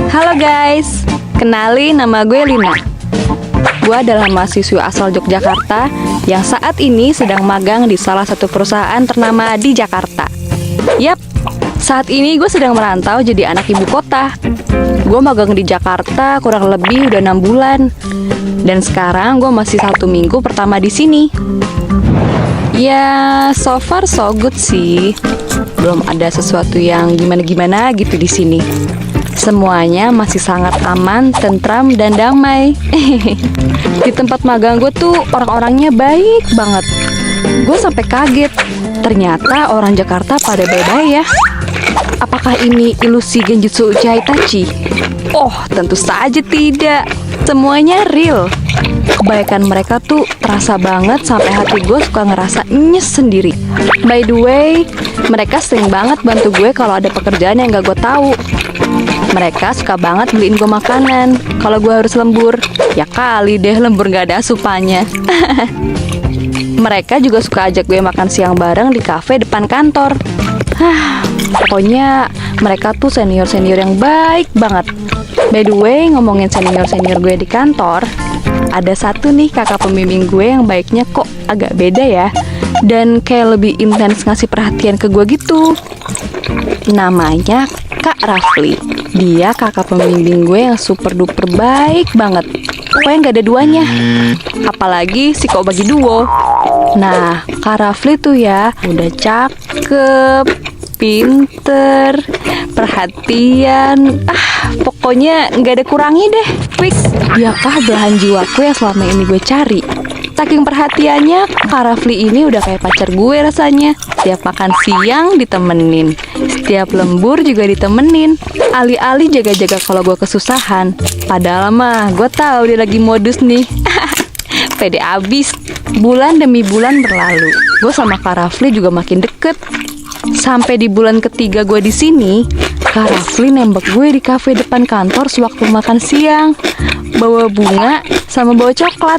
Halo guys, kenalin nama gue Lina. Gue adalah mahasiswa asal Yogyakarta yang saat ini sedang magang di salah satu perusahaan ternama di Jakarta. Yap, saat ini gue sedang merantau jadi anak ibu kota. Gue magang di Jakarta kurang lebih udah 6 bulan. Dan sekarang gue masih 1 minggu pertama di sini. Ya, so far so good sih. Belum ada sesuatu yang gimana-gimana gitu di sini. Semuanya masih sangat aman, tentram, dan damai. Di tempat magang gue tuh orang-orangnya baik banget. Gue sampai kaget. Ternyata orang Jakarta pada baik-baik ya. Apakah ini ilusi Genjutsu Uchiha Itachi? Oh, tentu saja tidak. Semuanya real. Kebaikan mereka tuh terasa banget sampai hati gue suka ngerasa nyes sendiri. By the way, mereka sering banget bantu gue kalau ada pekerjaan yang gak gue tahu. Mereka suka banget beliin gue makanan kalau gue harus lembur. Ya kali deh lembur gak ada asupannya. Mereka juga suka ajak gue makan siang bareng di kafe depan kantor. Pokoknya mereka tuh senior-senior yang baik banget. By the way, ngomongin senior-senior gue di kantor, ada satu nih kakak pembimbing gue yang baiknya kok agak beda ya. Dan kayak lebih intens ngasih perhatian ke gue gitu. Namanya Kak Rafli. Dia kakak pembimbing gue yang super duper baik banget. Pokoknya gak ada duanya. Apalagi si kok bagi duo. Nah, Kak Rafli tuh ya udah cakep, pinter, perhatian. Pokoknya gak ada kurangnya deh. Fix, diakah belahan jiwaku yang selama ini gue cari. Saking perhatiannya, Kak Rafli ini udah kayak pacar gue rasanya. Setiap makan siang ditemenin, setiap lembur juga ditemenin. Alih-alih jaga-jaga kalau gue kesusahan. Padahal mah gue tahu dia lagi modus nih. Pede abis. Bulan demi bulan berlalu, gue sama Kak Rafli juga makin deket. Sampai di bulan ketiga gue di sini, Kak Rafli nembak gue di kafe depan kantor sewaktu makan siang. Bawa bunga sama bawa coklat.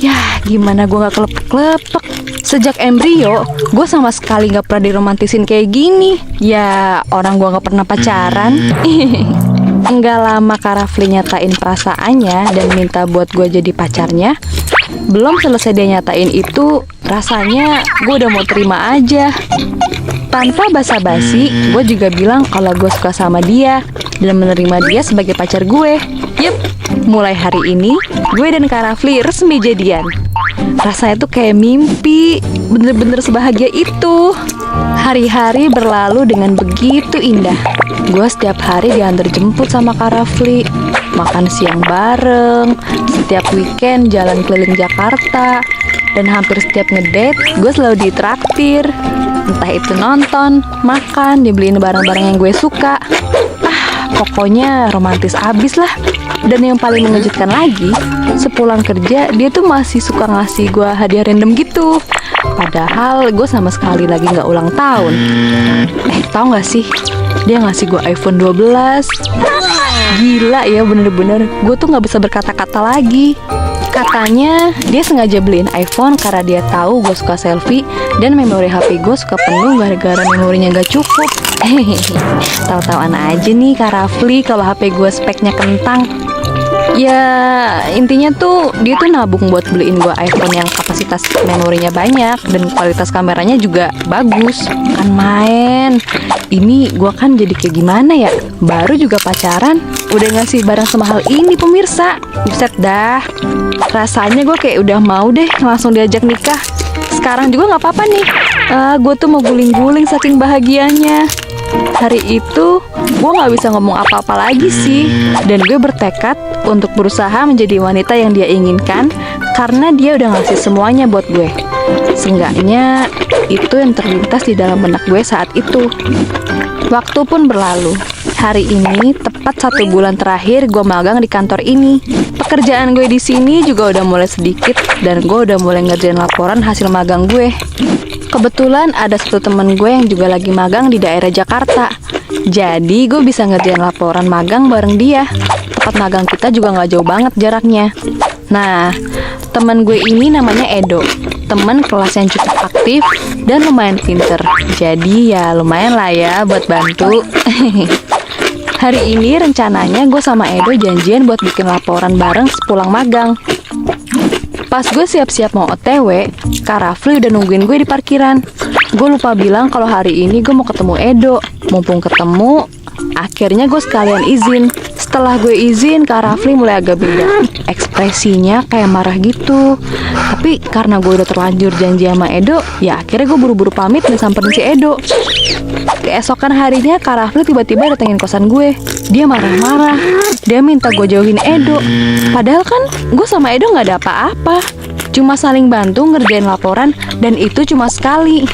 Ya, gimana gue gak kelepek-kelepek. Sejak embrio, gue sama sekali gak pernah diromantisin kayak gini. Ya, orang gue gak pernah pacaran. Enggak lama Kak Rafli nyatain perasaannya dan minta buat gue jadi pacarnya. Belum selesai dia nyatain itu, rasanya gue udah mau terima aja. Tanpa basa-basi, gue juga bilang kalau gue suka sama dia dan menerima dia sebagai pacar gue. Yup, mulai hari ini, gue dan Kak Rafli resmi jadian. Rasanya tuh kayak mimpi, bener-bener sebahagia itu. Hari-hari berlalu dengan begitu indah. Gue setiap hari diantar jemput sama Kak Rafli, makan siang bareng, setiap weekend jalan keliling Jakarta, dan hampir setiap ngedate gue selalu ditraktir. Entah itu nonton, makan, dibeliin barang-barang yang gue suka. Pokoknya romantis abis lah. Dan yang paling mengejutkan lagi, sepulang kerja dia tuh masih suka ngasih gue hadiah random gitu. Padahal gue sama sekali lagi gak ulang tahun. Tau gak sih, dia ngasih gue iPhone 12. Gila ya, bener-bener gue tuh gak bisa berkata-kata lagi. Katanya dia sengaja beliin iPhone karena dia tahu gue suka selfie dan memori HP gue suka penuh gara-gara memorinya gak cukup. Tahu-tahuan aja nih Kak Rafli kalau HP gue speknya kentang. Ya intinya tuh dia tuh nabung buat beliin gue iPhone yang kapasitas memorinya banyak dan kualitas kameranya juga bagus. Kan main. Ini gue kan jadi kayak gimana ya? Baru juga pacaran udah ngasih barang semahal ini pemirsa. Buset dah. Rasanya gue kayak udah mau deh langsung diajak nikah. Sekarang juga gak apa-apa nih. Gue tuh mau guling-guling saking bahagianya. Hari itu gue gak bisa ngomong apa-apa lagi sih. Dan gue bertekad untuk berusaha menjadi wanita yang dia inginkan, karena dia udah ngasih semuanya buat gue. Seenggaknya itu yang terlintas di dalam benak gue saat itu. Waktu pun berlalu. Hari ini tepat 1 bulan terakhir gue magang di kantor ini. Pekerjaan gue di sini juga udah mulai sedikit dan gue udah mulai ngerjain laporan hasil magang gue. Kebetulan ada satu temen gue yang juga lagi magang di daerah Jakarta. Jadi gue bisa ngerjain laporan magang bareng dia. Tempat magang kita juga gak jauh banget jaraknya. Nah, temen gue ini namanya Edo. Temen kelas yang cukup aktif dan lumayan pinter. Jadi ya lumayan lah ya buat bantu. Hari ini rencananya gue sama Edo janjian buat bikin laporan bareng sepulang magang. Pas gue siap-siap mau OTW, Kak Rafli udah nungguin gue di parkiran. Gue lupa bilang kalau hari ini gue mau ketemu Edo. Mumpung ketemu, akhirnya gue sekalian izin. Setelah gue izin, Kak Rafli mulai agak beda. Ekspresinya kayak marah gitu. Tapi karena gue udah terlanjur janji sama Edo, ya akhirnya gue buru-buru pamit dan samperin si Edo. Keesokan harinya, Kak Rafli tiba-tiba datengin kosan gue. Dia marah-marah. Dia minta gue jauhin Edo. Padahal kan gue sama Edo gak ada apa-apa. Cuma saling bantu ngerjain laporan, dan itu cuma sekali.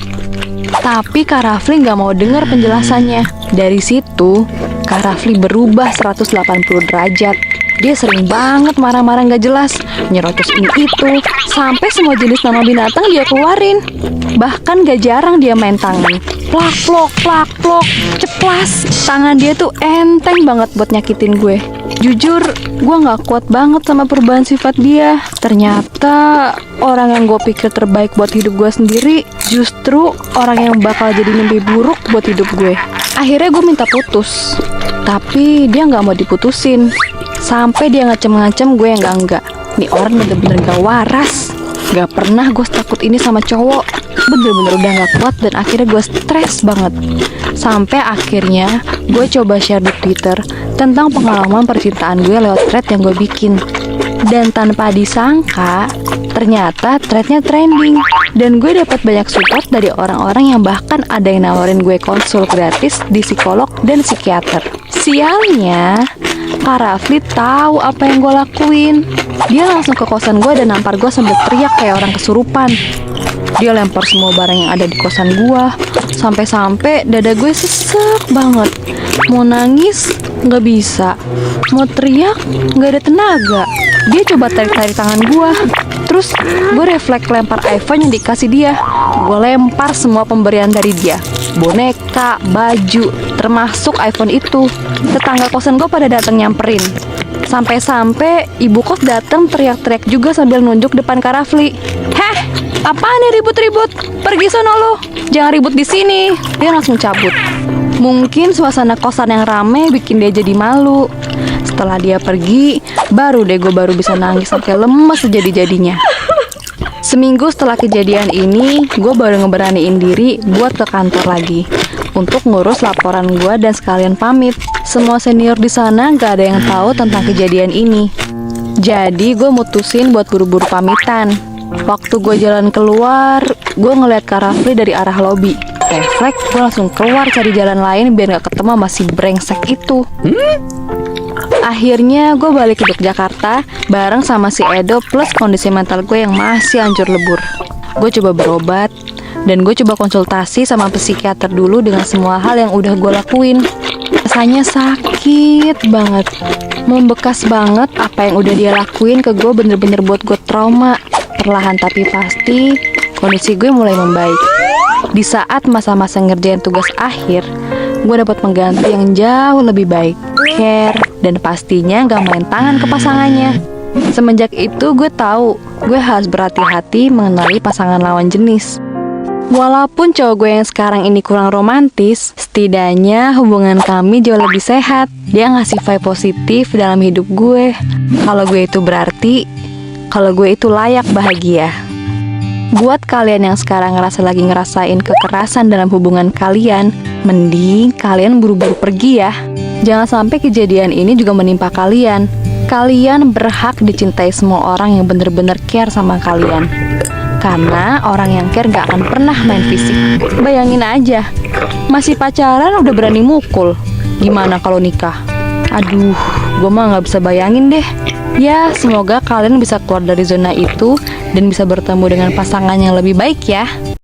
Tapi Kak Rafli gak mau dengar penjelasannya. Dari situ, Kak Rafli berubah 180 derajat. Dia sering banget marah-marah gak jelas, nyerocos ini itu, sampai semua jenis nama binatang dia keluarin. Bahkan gak jarang dia main tangan. Plak, plok, plak, plok, ceplas. Tangan dia tuh enteng banget buat nyakitin gue. Jujur, gue gak kuat banget sama perubahan sifat dia. Ternyata orang yang gue pikir terbaik buat hidup gue sendiri, justru orang yang bakal jadi mimpi buruk buat hidup gue. Akhirnya gue minta putus, tapi dia gak mau diputusin. Sampai dia ngacem-ngacem gue yang enggak. Nih orang bener-bener gak waras. Gak pernah gue takut ini sama cowok. Bener-bener udah gak kuat dan akhirnya gue stres banget. Sampai akhirnya gue coba share di Twitter tentang pengalaman percintaan gue lewat thread yang gue bikin. Dan tanpa disangka, ternyata threadnya trending. Dan gue dapat banyak support dari orang-orang yang bahkan ada yang nawarin gue konsul gratis di psikolog dan psikiater. Sialnya, Kak Rafli tahu apa yang gue lakuin. Dia langsung ke kosan gue dan nampar gue sambil teriak kayak orang kesurupan. Dia lempar semua barang yang ada di kosan gue. Sampai-sampai dada gue sesek banget. Mau nangis, nggak bisa. Mau teriak, nggak ada tenaga. Dia coba tarik-tarik tangan gue. Terus gue refleks lempar iPhone yang dikasih dia. Gue lempar semua pemberian dari dia. Boneka, baju, termasuk iPhone itu. Tetangga kosan gue pada datang nyamperin. Sampai-sampai ibu kos datang teriak-teriak juga sambil nunjuk depan Kak Rafli. Heh, apaan nih ribut-ribut? Pergi sono lo, jangan ribut di sini. Dia langsung cabut. Mungkin suasana kosan yang rame bikin dia jadi malu. Setelah dia pergi, baru deh gue baru bisa nangis sampai lemes sejadi-jadinya. Seminggu setelah kejadian ini, gue baru ngeberaniin diri buat ke kantor lagi untuk ngurus laporan gue dan sekalian pamit. Semua senior di sana gak ada yang tahu tentang kejadian ini. Jadi gue mutusin buat buru-buru pamitan. Waktu gue jalan keluar, gue ngeliat Kak Rafli dari arah lobi. Refleks, gue langsung keluar cari jalan lain biar gak ketemu sama si brengsek itu. Akhirnya gue balik ke Yogyakarta bareng sama si Edo plus kondisi mental gue yang masih hancur lebur. Gue coba berobat dan gue coba konsultasi sama psikiater dulu dengan semua hal yang udah gue lakuin. Rasanya sakit banget, membekas banget apa yang udah dia lakuin ke gue bener-bener buat gue trauma. Perlahan tapi pasti kondisi gue mulai membaik. Di saat masa-masa ngerjain tugas akhir, gue dapat pengganti yang jauh lebih baik, care, dan pastinya gak main tangan ke pasangannya. Semenjak itu gue tahu gue harus berhati-hati mengenali pasangan lawan jenis. Walaupun cowok gue yang sekarang ini kurang romantis, setidaknya hubungan kami jauh lebih sehat. Dia ngasih vibe positif dalam hidup gue. Kalau gue itu berarti, kalau gue itu layak bahagia. Buat kalian yang sekarang lagi ngerasain kekerasan dalam hubungan kalian, mending kalian buru-buru pergi ya. Jangan sampai kejadian ini juga menimpa kalian. Kalian berhak dicintai semua orang yang bener-bener care sama kalian. Karena orang yang care gak akan pernah main fisik. Bayangin aja, masih pacaran udah berani mukul. Gimana kalau nikah? Aduh, gue mah gak bisa bayangin deh. Ya, semoga kalian bisa keluar dari zona itu dan bisa bertemu dengan pasangan yang lebih baik ya.